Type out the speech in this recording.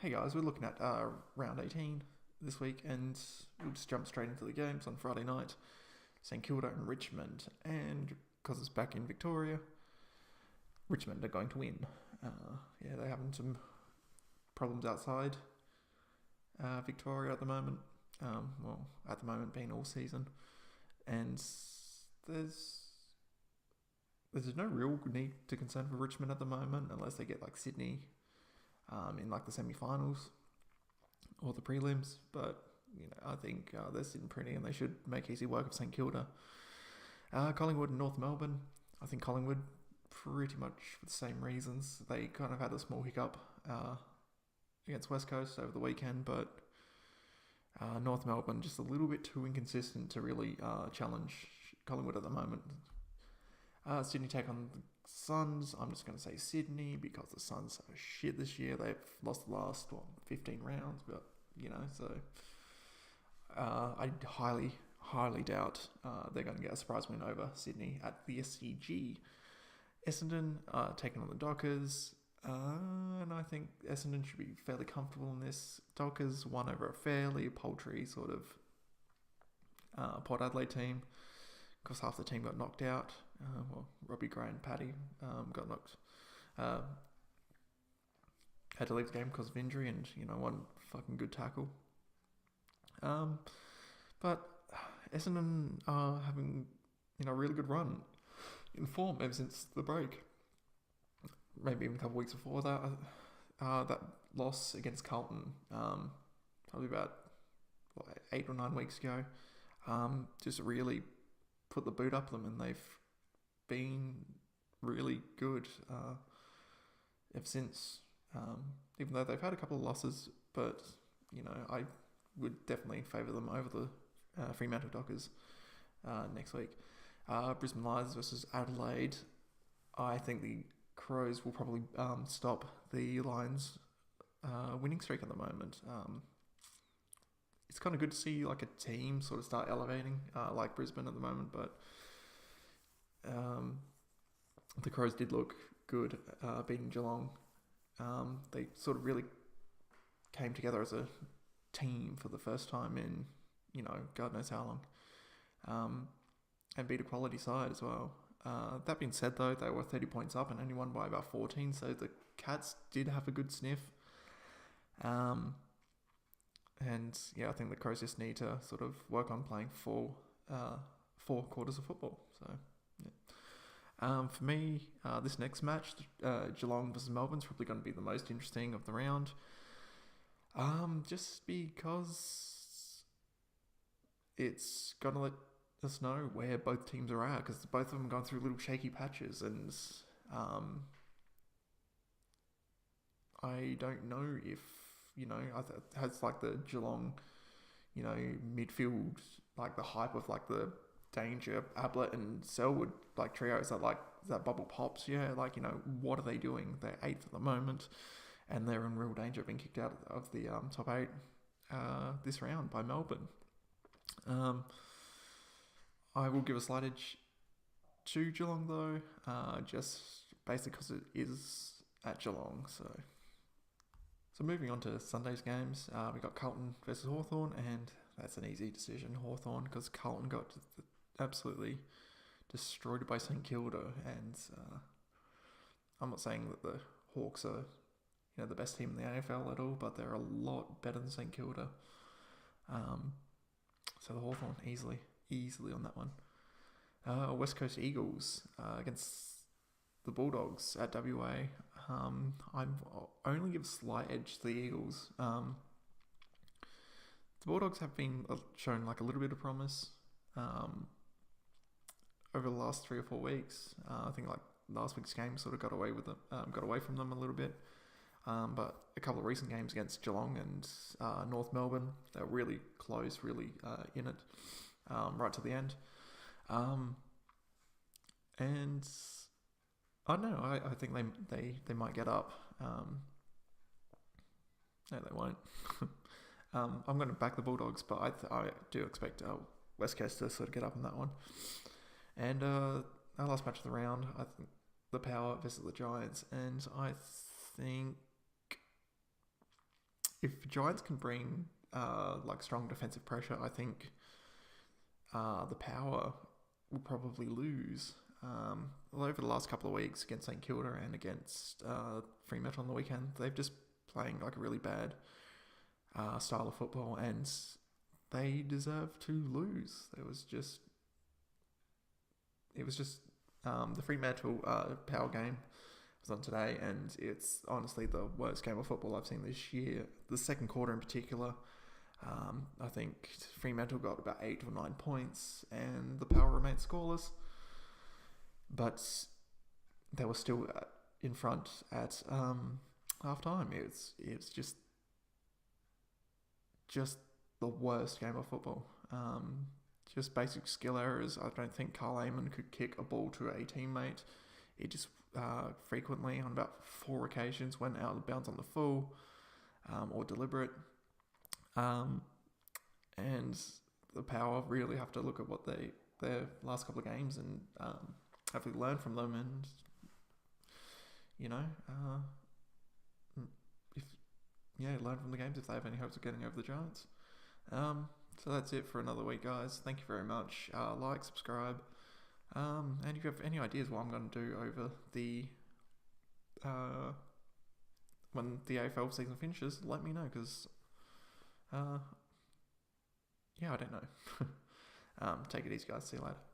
Hey guys, we're looking at round 18 this week, and we'll just jump straight into the games on Friday night. St Kilda and Richmond, and because it's back in Victoria, Richmond are going to win. They're having some problems outside Victoria at the moment. At the moment being all season, and there's no real need to concern for Richmond at the moment unless they get like Sydney in like the semi-finals or the prelims. But I think they're sitting pretty and they should make easy work of St Kilda. Collingwood and North Melbourne. I think Collingwood pretty much for the same reasons. They kind of had a small hiccup against West Coast over the weekend, but North Melbourne just a little bit too inconsistent to really challenge Collingwood at the moment. Sydney take on the Swans. I'm just going to say Sydney because the Suns are shit this year. They've lost the last 15 rounds, but so I highly doubt they're going to get a surprise win over Sydney at the SCG. Essendon taking on the Dockers, and I think Essendon should be fairly comfortable in this. Dockers won over a fairly paltry sort of Port Adelaide team because half the team got knocked out. Robbie Gray and Paddy got knocked. Had to leave the game because of injury, and one fucking good tackle. But Essendon are having a really good run in form ever since the break. Maybe even a couple of weeks before that. That loss against Carlton, probably about 8 or 9 weeks ago, just really put the boot up them, and they've been really good ever since. Even though they've had a couple of losses, but I would definitely favour them over the Fremantle Dockers next week. Brisbane Lions versus Adelaide. I think the Crows will probably stop the Lions winning streak at the moment. It's kind of good to see like a team sort of start elevating like Brisbane at the moment, but the Crows did look good beating Geelong. They sort of really came together as a team for the first time in God knows how long, and beat a quality side as well. That being said though, they were 30 points up and only won by about 14, so the Cats did have a good sniff. And I think the Crows just need to sort of work on playing four quarters of football. So for me, this next match, Geelong versus Melbourne, is probably going to be the most interesting of the round. Just because it's going to let us know where both teams are at, because both of them gone through little shaky patches, and I don't know if has like the Geelong midfield, like the hype of like the Danger, Ablett and Selwood like trios that bubble pops. What are they doing? They're 8th at the moment, and they're in real danger of being kicked out of the top 8 this round by Melbourne. I will give a slight edge to Geelong though, just basically because it is at Geelong. So moving on to Sunday's games, we got Carlton versus Hawthorn, and that's an easy decision, Hawthorn, because Carlton got absolutely destroyed by St Kilda, and I'm not saying that the Hawks are the best team in the AFL at all, but they're a lot better than St Kilda. So the Hawthorn easily on that one. West Coast Eagles against the Bulldogs at WA. I'm only give a slight edge to the Eagles. The Bulldogs have been shown like a little bit of promise over the last 3 or 4 weeks. I think like last week's game sort of got away from them a little bit. But a couple of recent games against Geelong and North Melbourne, they were really close, really in it right to the end. And I don't know. I think they might get up. No, they won't. I'm going to back the Bulldogs, but I do expect West Coast to sort of get up in that one. And our last match of the round, I think the Power versus the Giants, and I think if Giants can bring like strong defensive pressure, I think the Power will probably lose. Over the last couple of weeks against St Kilda and against Fremantle on the weekend, they've just playing like a really bad style of football, and they deserve to lose. It was just the Fremantle Power game was on today, and it's honestly the worst game of football I've seen this year. The second quarter in particular, I think Fremantle got about 8 or 9 points, and the Power remained scoreless. But they were still in front at half time. It's just the worst game of football. Just basic skill errors. I don't think Carl Amon could kick a ball to a teammate. It just frequently, on about 4 occasions, went out of bounds on the full or deliberate. And the Power really have to look at what their last couple of games and hopefully learn from them, and learn from the games if they have any hopes of getting over the Giants. So that's it for another week, guys. Thank you very much. Like, subscribe, and if you have any ideas what I'm going to do over the when the AFL season finishes, let me know, because I don't know. Take it easy, guys. See you later.